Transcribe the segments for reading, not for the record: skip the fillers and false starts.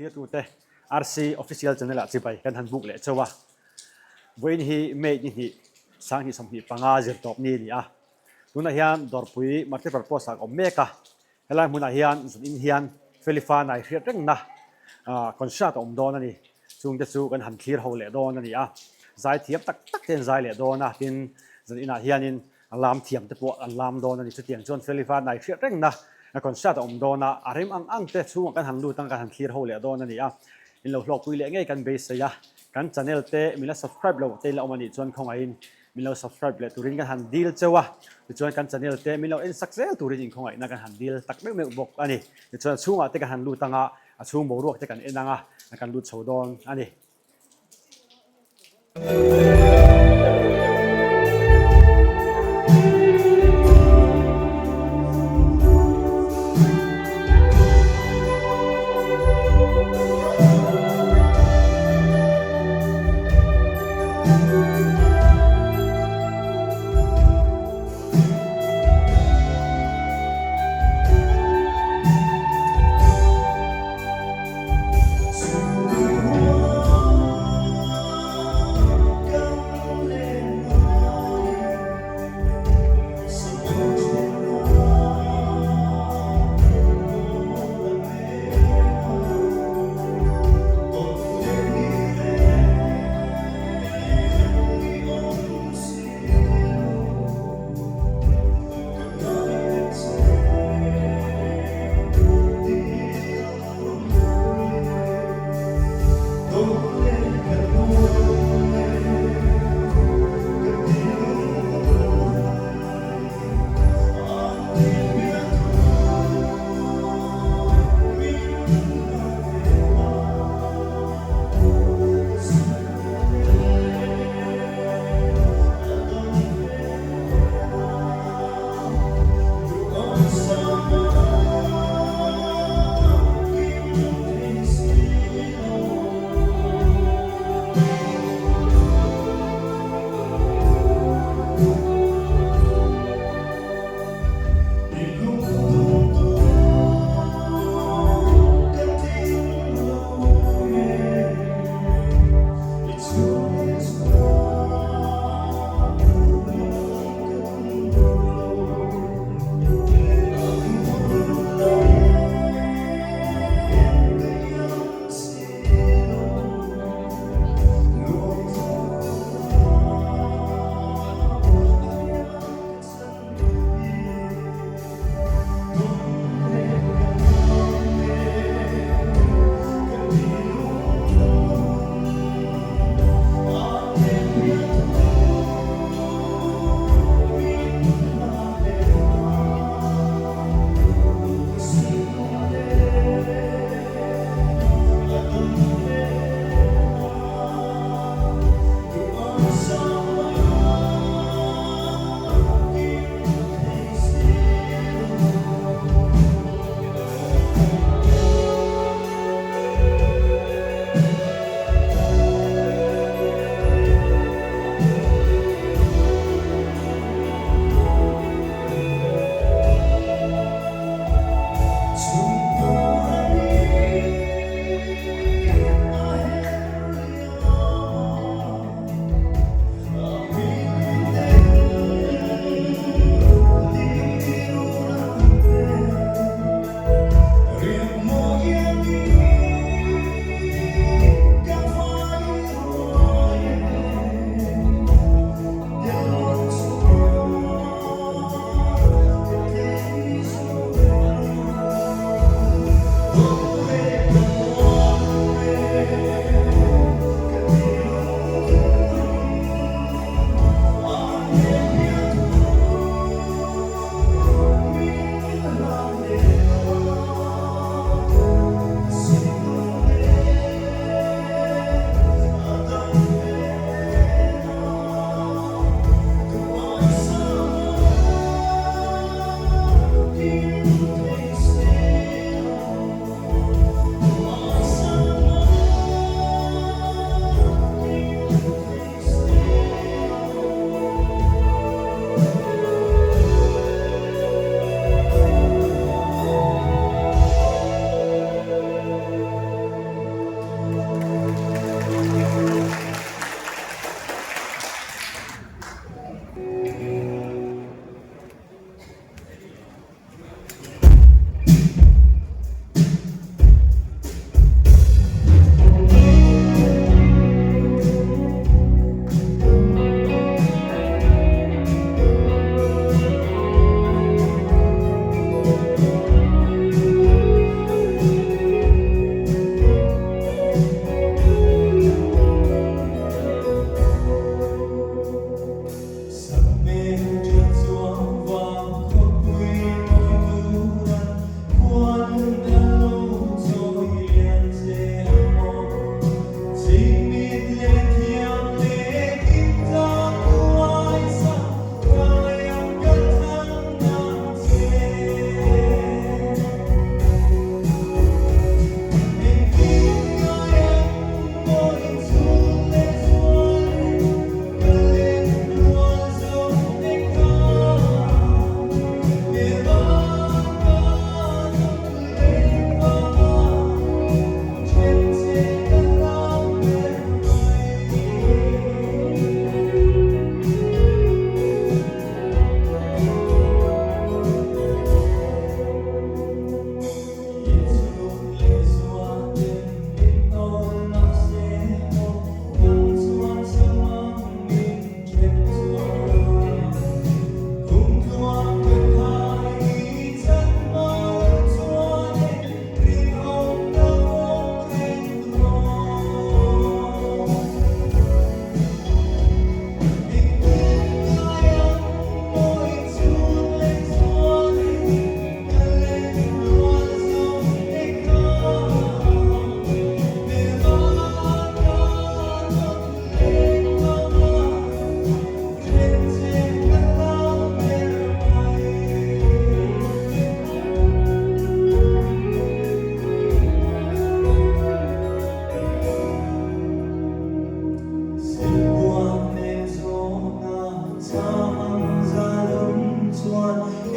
thlir tu te RC official channel a chipai kan han buk le chowa voin hi me ni sang hi som hi panga zir top ni ni a tuna hian dorpui market purpose ak omeka helai muna hian in hian felifa nai hriat reng na construct om don ani chung te chu kan han thlir ho le don ani a zai thiam tak tak ten zai le don a tin zan ina hianin alam thiam te po alam don ani chu tiang chon felifa nai hriat reng na construct om don a arim ang te chu kan han lu tang kan han thlir ho le don ani a in lo hlok pui le ngei kan base ya kan channel te mila subscribe lo te la omani chon khonga in milo subscribe le turin kan han deal chewa chuan kan channel te milo in success turin in khongai na kan han deal tak me bok ani chuan chunga te kan han lu tanga a chung bo ruak te kan enanga kan lu chodon ani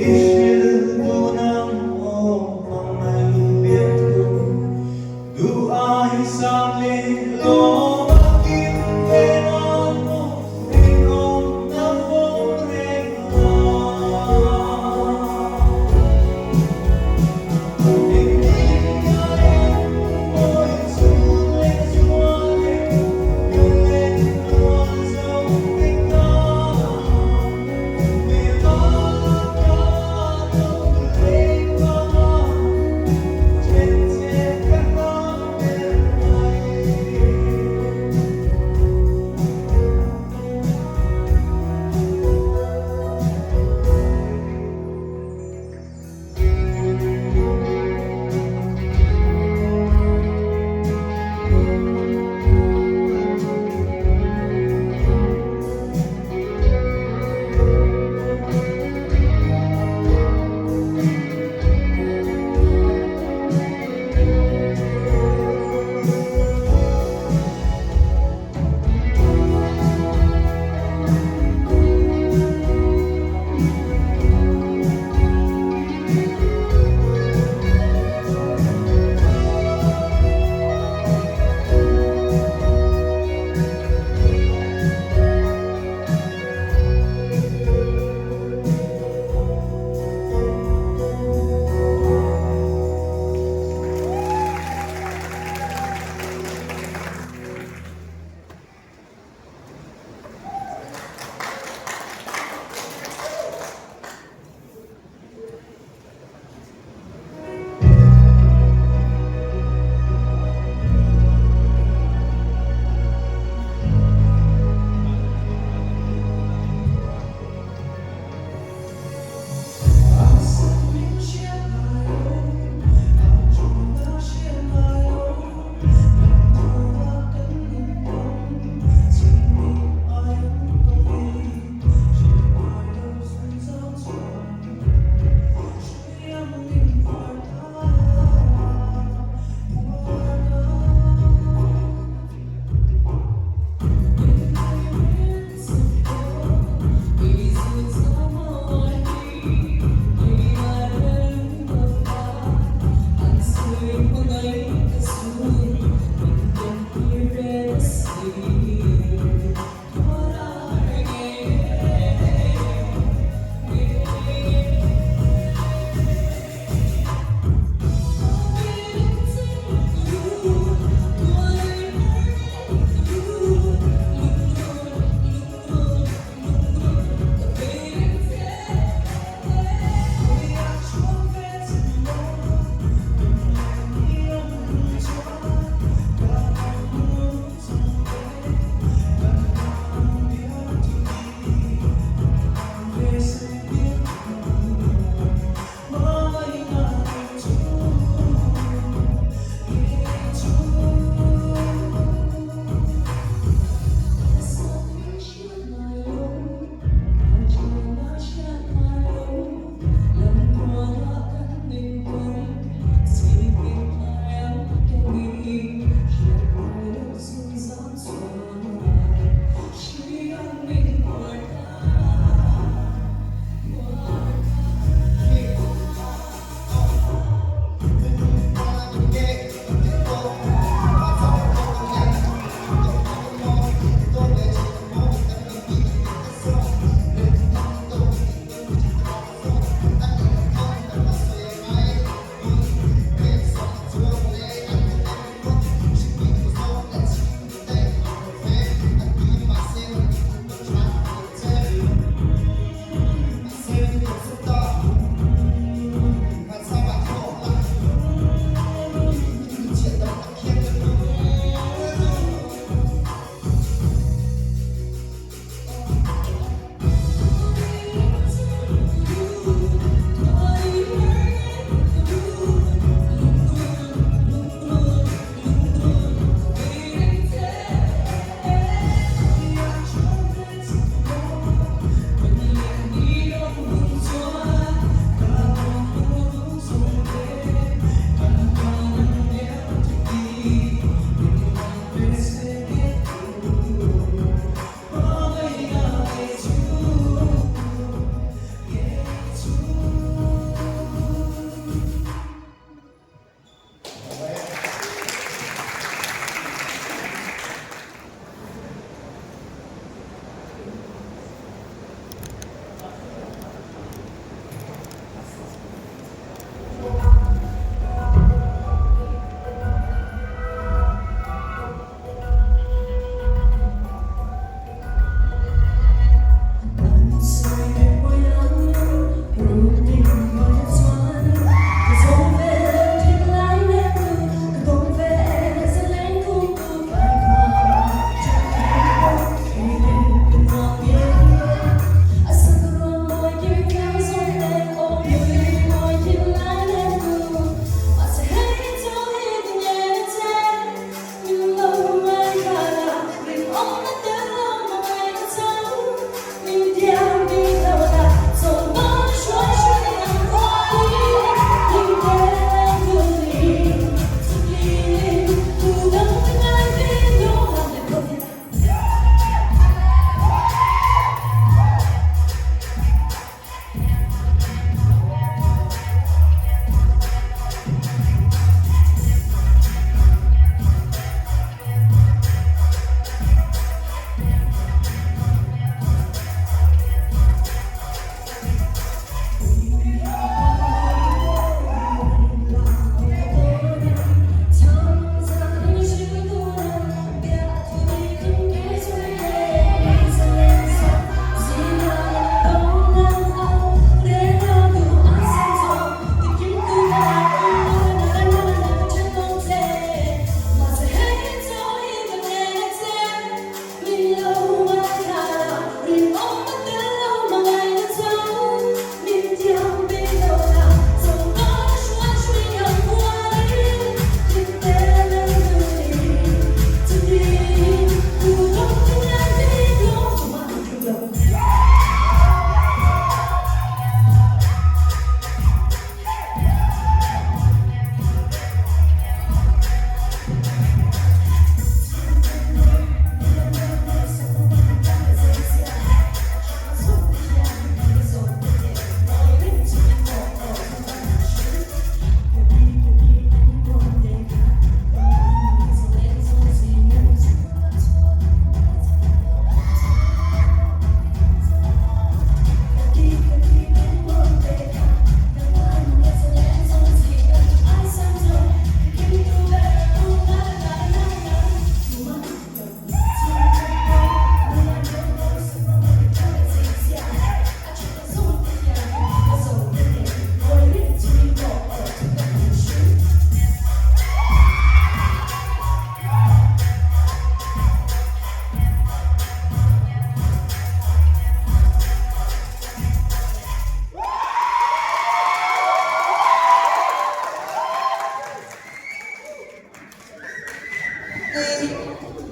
是不能模仿那边途，独爱上你落进黑暗中，天空的风黑暗。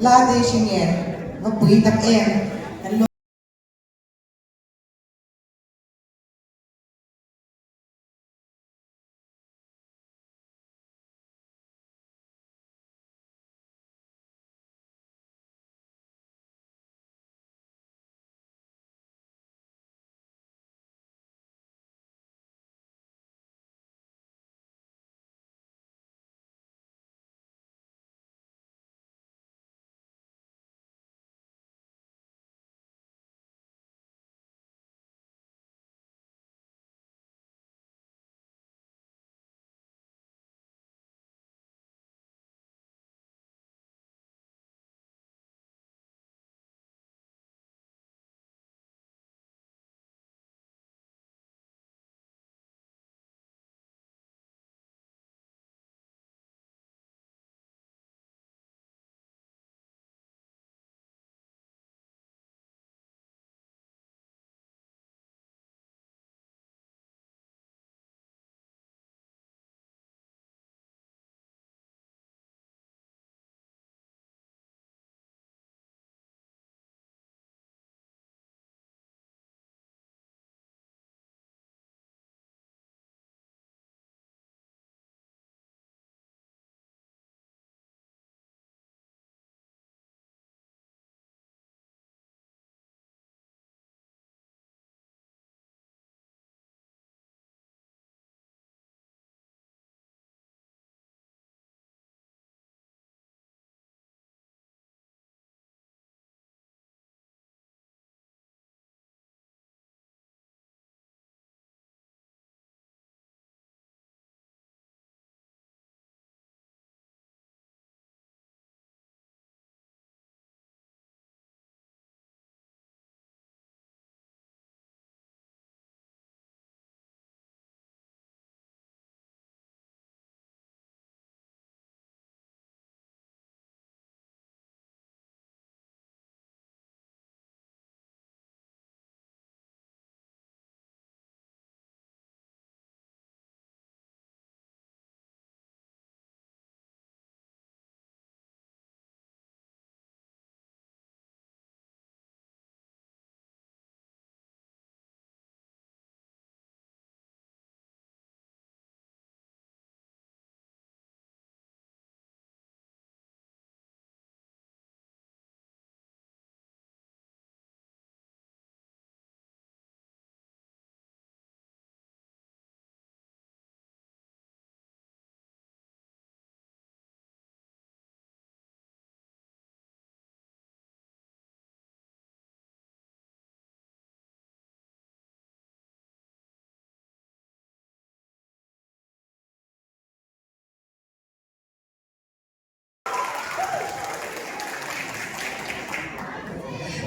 la de shingen và bùi tập em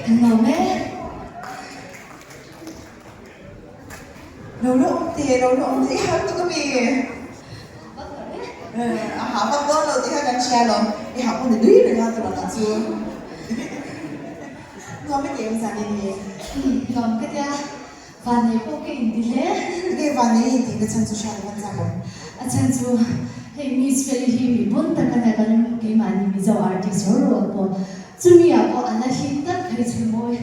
Hello mẹ. đâu đó ông thì hát tôi có bị học bắt đó rồi thì hát gần xe rồi đi học con thì đuối rồi ha tụi nó chưa ngon mấy chị em sao đi Ngon cái dia. Và này có cái gì thế? cái van này thì cái chân số sao vẫn sao rồi Asan chu hey Miss Feli hi bon ta kana kan ke mani mi zo artist ro po. Chumi a po ana hi ta khai chu moi.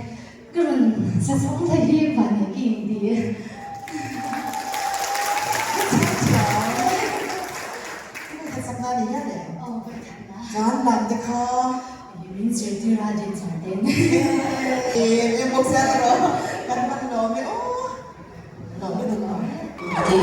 Kurun sa song ta hi va ne ki di. cái sắp tới đi hết rồi Oh, cái thằng đó. John làm cho kho Min sir ti ra din sa den. em một xe rồi cắn văn đồ mới ô đồ mới được nói Thì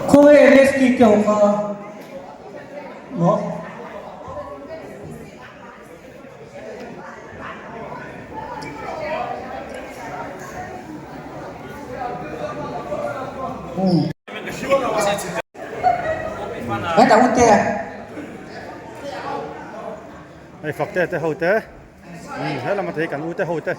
Kung LSD ka no? Cái tao kia Ai phật te te ho te. Thế là mà thấy cảnh u te ho te.